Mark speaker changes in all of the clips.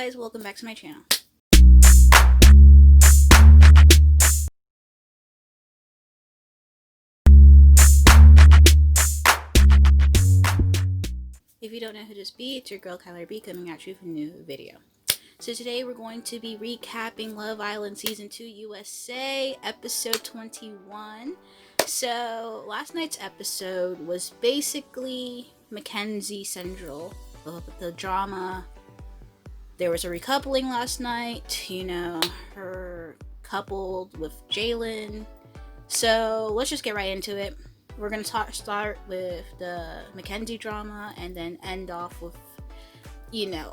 Speaker 1: guys, welcome back to my channel. If you don't know who this be, it's your girl KylerB coming at you with a new video. So today we're going to be recapping Love Island Season 2 USA, episode 21. So last night's episode was basically Mackenzie central, the drama. There was a recoupling last night, her coupled with Jalen. So let's just get right into it. We're going to start with the Mackenzie drama and then end off with,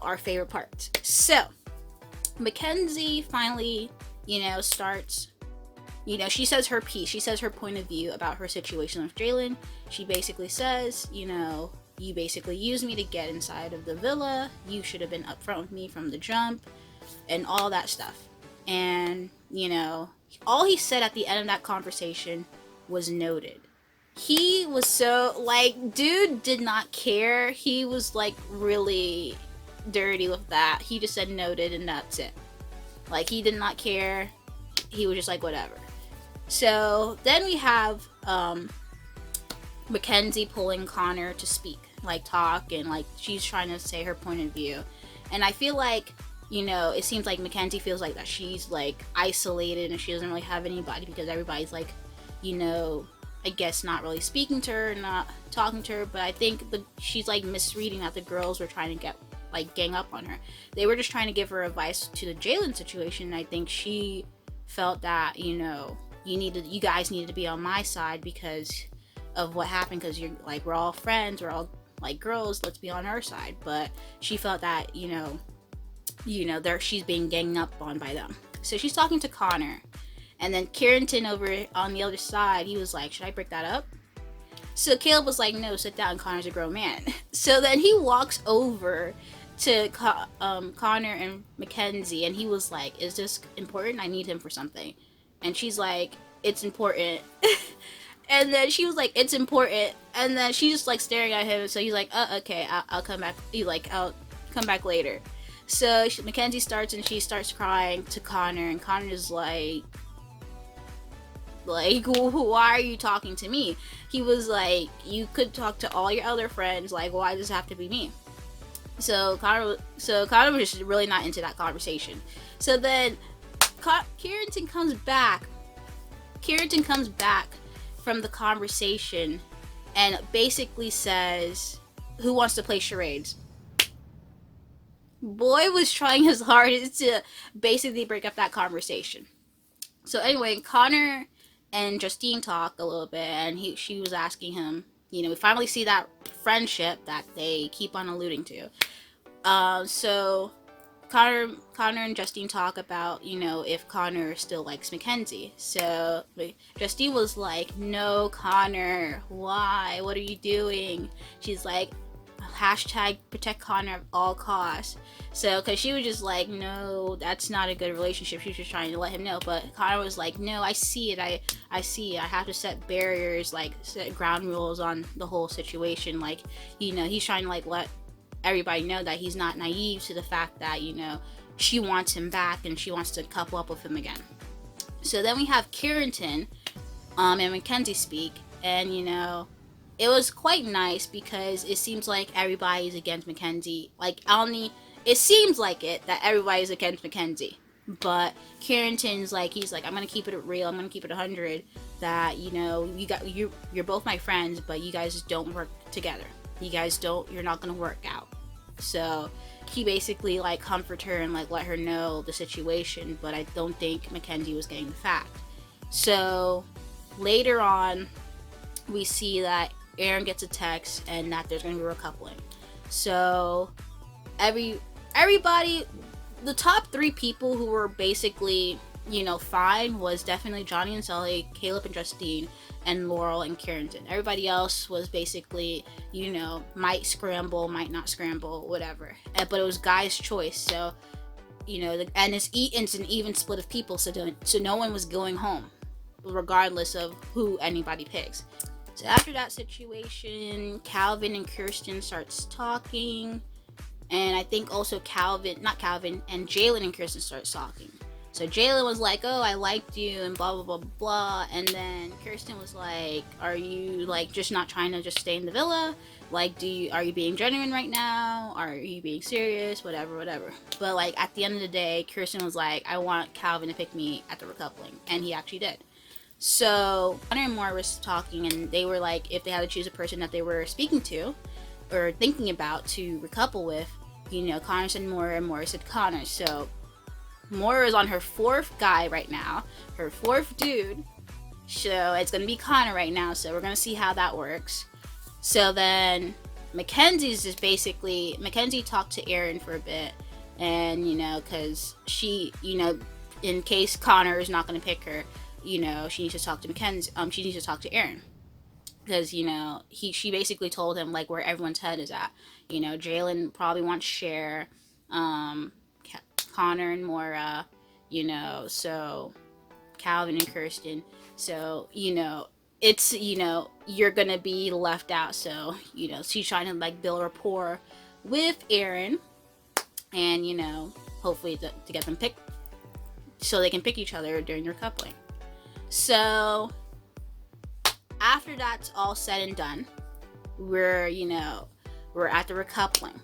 Speaker 1: our favorite parts. So, Mackenzie finally, starts, she says her piece. She says her point of view about her situation with Jalen. She basically says, you basically used me to get inside of the villa. You should have been upfront with me from the jump and all that stuff. And, all he said at the end of that conversation was noted. He was so, dude did not care. He was, really dirty with that. He just said noted and that's it. He did not care. He was just whatever. So, then we have, Mackenzie pulling Connor to speak, talk, and, she's trying to say her point of view. And I feel it seems like Mackenzie feels that she's, isolated and she doesn't really have anybody because everybody's, I guess not really speaking to her, not talking to her, but I think she's misreading that the girls were trying to get gang up on her. They were just trying to give her advice to the Jalen situation. I think she felt that you guys needed to be on my side because of what happened, because you're we're all friends, we're all girls, let's be on her side. But she felt that she's being ganged up on by them. So she's talking to Connor. And then Carrington over on the other side, he was like, should I break that up? So Caleb was like, no, sit down, Connor's a grown man. So then he walks over to Connor and Mackenzie, and he was like, is this important? I need him for something. And she's like, it's important. And then she was like, it's important. And then she's just staring at him. So he's like, okay, I'll come back. I'll come back later. So Mackenzie starts and she starts crying to Connor, and Connor's like, why are you talking to me? He was like, you could talk to all your other friends, why does it have to be me? So Connor was just really not into that conversation. So then Carrington comes back from the conversation and basically says, who wants to play charades? Boy was trying his hardest to basically break up that conversation. So anyway, Connor and Justine talk a little bit, and she was asking him, we finally see that friendship that they keep on alluding to. So Connor and Justine talk about, if Connor still likes Mackenzie. So Justine was like, no, Connor, why? What are you doing? She's like, hashtag protect Connor at all costs. So, because she was just like, no, that's not a good relationship. She was just trying to let him know. But Connor was like, no, I see it. I see it. I have to set barriers, set ground rules on the whole situation. He's trying to, let everybody know that he's not naive to the fact that, she wants him back and she wants to couple up with him again. So then we have Carrington and Mackenzie speak. And, it was quite nice because it seems like everybody's against Mackenzie. It seems like it, that everybody's against Mackenzie. But Carrington's he's like, I'm going to keep it real. I'm going to keep it 100. That, you're both my friends, but you guys don't work together. You're not going to work out. So he basically, comfort her and, let her know the situation. But I don't think Mackenzie was getting the fact. So later on, we see that Aaron gets a text and that there's going to be a recoupling. So everybody, the top 3 people who were basically, fine was definitely Johnny and Sully, Caleb and Justine, and Laurel and Carrington. Everybody else was basically, might scramble, might not scramble, whatever. But it was guys' choice. So, and it's an even split of people. So no one was going home, regardless of who anybody picks. So after that situation, Calvin and Kirsten starts talking, And I think also not Calvin, and Jalen and Kirsten started talking. So Jalen was like, oh, I liked you, and blah, blah, blah, blah. And then Kirsten was like, are you, like, just not trying to just stay in the villa? Like, are you being genuine right now? Are you being serious? Whatever, whatever. But, like, at the end of the day, Kirsten was like, I want Calvin to pick me at the recoupling. And he actually did. So Connor and Moore was talking, and they were like, if they had to choose a person that they were speaking to or thinking about to recouple with, you know, Connor said Moore and Moore said Connor. So Moore is on her 4th guy right now, her 4th dude. So it's gonna be Connor right now. So we're gonna see how that works. So then Mackenzie's just basically, Mackenzie talked to Aaron for a bit, and you know, because she, you know, in case Connor is not gonna pick her, you know, she needs to talk to Mackenzie. She needs to talk to Aaron, because you know, she basically told him like where everyone's head is at. You know, Jalen probably wants Cher, Connor and Maura, you know, so Calvin and Kirsten. So, you know, it's, you know, you're gonna be left out. So, you know, she's trying to like build rapport with Aaron, and you know, hopefully to get them picked so they can pick each other during their coupling. So after that's all said and done, we're at the recoupling.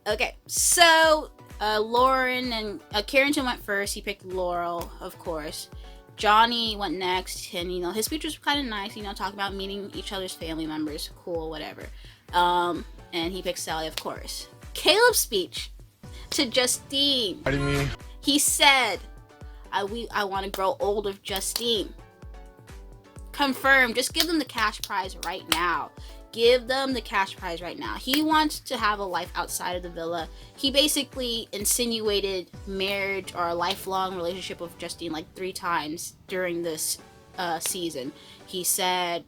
Speaker 1: Okay, so Lauren and Carrington went first. He picked Laurel, of course. Johnny went next, and you know, his speech was kind of nice, you know, talking about meeting each other's family members, cool, whatever. And he picked Sally, of course. Caleb's speech to Justine. He said, I want to grow old with Justine. Confirmed. Just give them the cash prize right now. Give them the cash prize right now. He wants to have a life outside of the villa. He basically insinuated marriage or a lifelong relationship with Justine like 3 times during this season. He said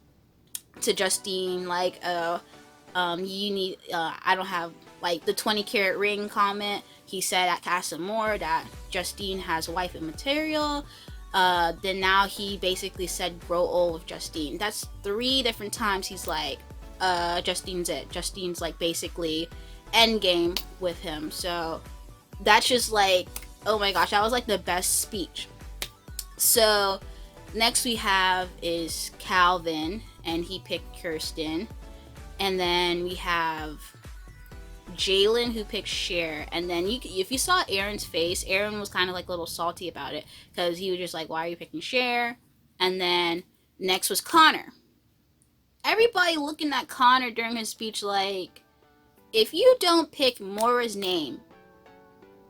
Speaker 1: to Justine like, you need, I don't have like the 20-carat ring comment. He said at Casa Moore that Justine has wife material. Then now he basically said grow old with Justine. That's 3 different times he's like, Justine's it. Justine's like basically endgame with him. So that's just like, oh my gosh, that was like the best speech. So next we have is Calvin, and he picked Kirsten. And then we have Jalen, who picked Cher. And then if you saw Aaron's face, Aaron was kind of like a little salty about it, because he was just like, why are you picking Cher? And then next was Connor. Everybody looking at Connor during his speech like, if you don't pick Maura's name,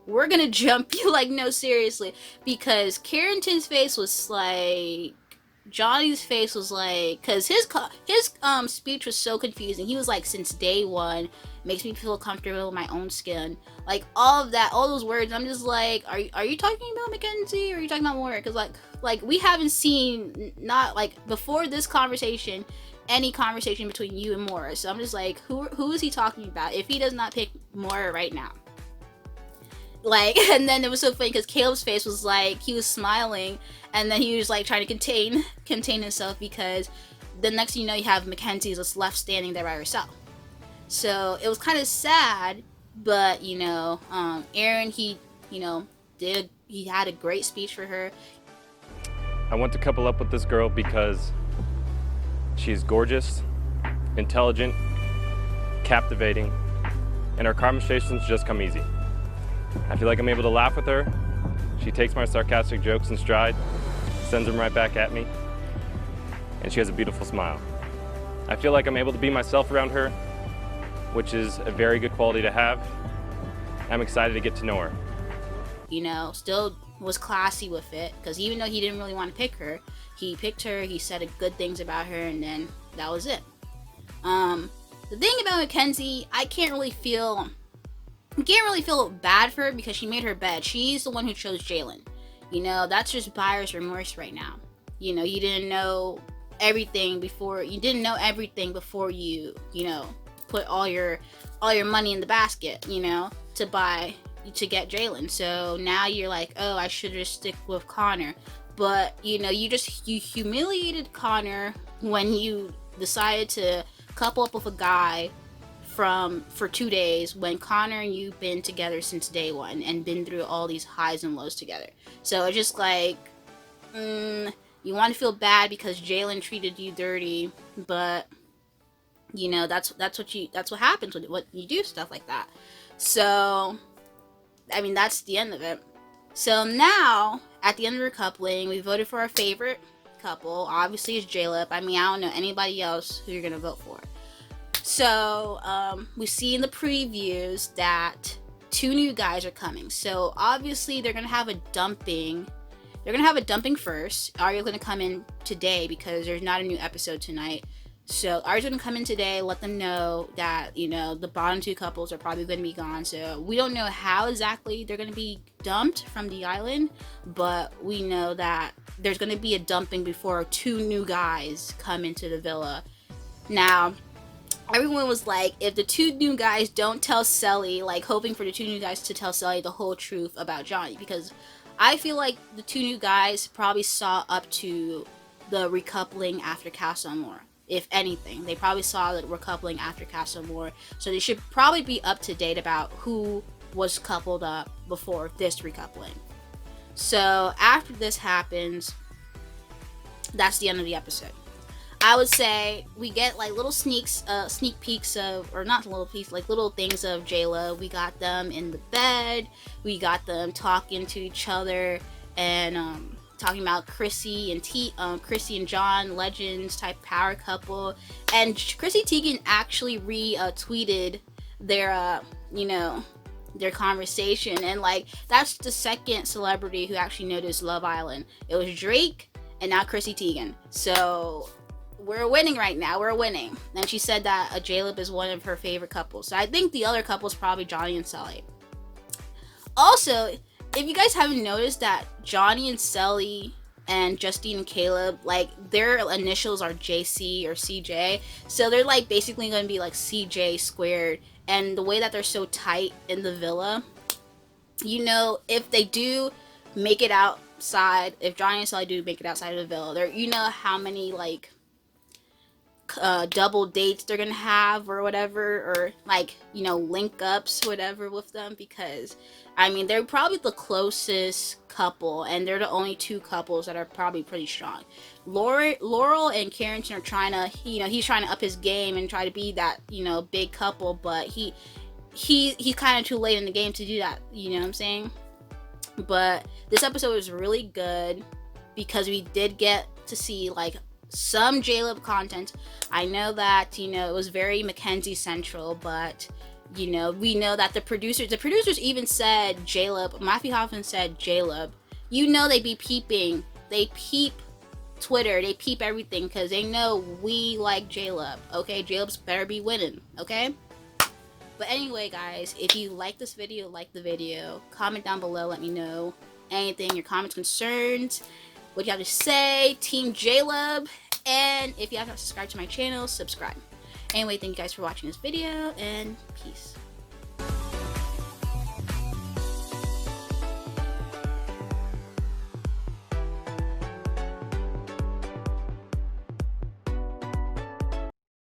Speaker 1: we're gonna jump you. Like, no, seriously. Because Carrington's face was like, Johnny's face was like, because his speech was so confusing. He was like, since day one, makes me feel comfortable in my own skin. Like, all of that, all those words, I'm just like, are you talking about Mackenzie, or are you talking about Maura? Because like we haven't seen, not like before this conversation, any conversation between you and Maura. So I'm just like, who is he talking about if he does not pick Maura right now? Like, and then it was so funny because Caleb's face was like, he was smiling, and then he was like trying to contain himself, because the next thing you know, you have Mackenzie just left standing there by herself. So it was kind of sad, but you know, Aaron, he had a great speech for her.
Speaker 2: I want to couple up with this girl because she's gorgeous, intelligent, captivating, and our conversations just come easy. I feel like I'm able to laugh with her. She takes my sarcastic jokes in stride, sends them right back at me, and she has a beautiful smile. I feel like I'm able to be myself around her, which is a very good quality to have. I'm excited to get to know her.
Speaker 1: You know, still was classy with it, because even though he didn't really want to pick her, he picked her, he said good things about her, and then that was it. The thing about Mackenzie, I can't really feel bad for her, because she made her bed. She's the one who chose Jalen. You know, that's just buyer's remorse right now. You know, you didn't know everything before you, put all your money in the basket, you know, to get Jalen. So now you're like, oh, I should just stick with Connor. But, you know, you humiliated Connor when you decided to couple up with a guy for 2 days when Connor and you've been together since day one and been through all these highs and lows together. So it's just like, you want to feel bad because Jalen treated you dirty, but you know that's what happens when you do stuff like that. So I mean, that's the end of it. So now at the end of Recoupling, we voted for our favorite couple. Obviously, it's JLip. I mean, I don't know anybody else who you're gonna vote for. So we see in the previews that 2 new guys are coming. So obviously, they're gonna have a dumping. They're gonna have a dumping first. Arya's gonna come in today because there's not a new episode tonight. So Arya's gonna come in today, let them know that, you know, the bottom 2 couples are probably gonna be gone. So we don't know how exactly they're gonna be dumped from the island, but we know that there's gonna be a dumping before 2 new guys come into the villa. Now, everyone was like, if the 2 new guys don't tell Selly, like hoping for the 2 new guys to tell Selly the whole truth about Johnny, because I feel like the 2 new guys probably saw up to the recoupling after Castle Moore. If anything, they probably saw the recoupling after Castle Moore, so they should probably be up to date about who was coupled up before this recoupling. So after this happens, that's the end of the episode. I would say we get like little sneak peeks of, or not little peeks, like little things of Jayla. We got them in the bed. We got them talking to each other and talking about Chrissy and John, legends type power couple. And Chrissy Teigen actually retweeted their their conversation, and like that's the second celebrity who actually noticed Love Island. It was Drake and now Chrissy Teigen. So we're winning right now. We're winning. And she said that JLip is one of her favorite couples. So I think the other couple is probably Johnny and Selly. Also, if you guys haven't noticed that Johnny and Selly and Justine and Caleb, like their initials are JC or CJ. So they're like basically going to be like CJ squared. And the way that they're so tight in the villa, you know, if they do make it outside, if Johnny and Selly do make it outside of the villa, there, you know how many like double dates they're gonna have or whatever, or like, you know, link ups whatever with them, because I mean they're probably the closest couple and they're the only 2 couples that are probably pretty strong. Laurel and Carrington are trying to, you know, he's trying to up his game and try to be that, you know, big couple, but he's kind of too late in the game to do that, you know what I'm saying? But this episode was really good because we did get to see like some JLib content. I know that, you know, it was very Mackenzie central, but you know, we know that the producers even said JLib. Matthew Hoffman said JLib. You know, they be peeping. They peep Twitter. They peep everything because they know we like JLib. Okay, JLib's better be winning. Okay. But anyway, guys, if you like this video, like the video, comment down below. Let me know anything, your comments, concerns, what you have to say, Team JLib, and if you haven't subscribed to my channel, subscribe. Anyway, thank you guys for watching this video, and peace.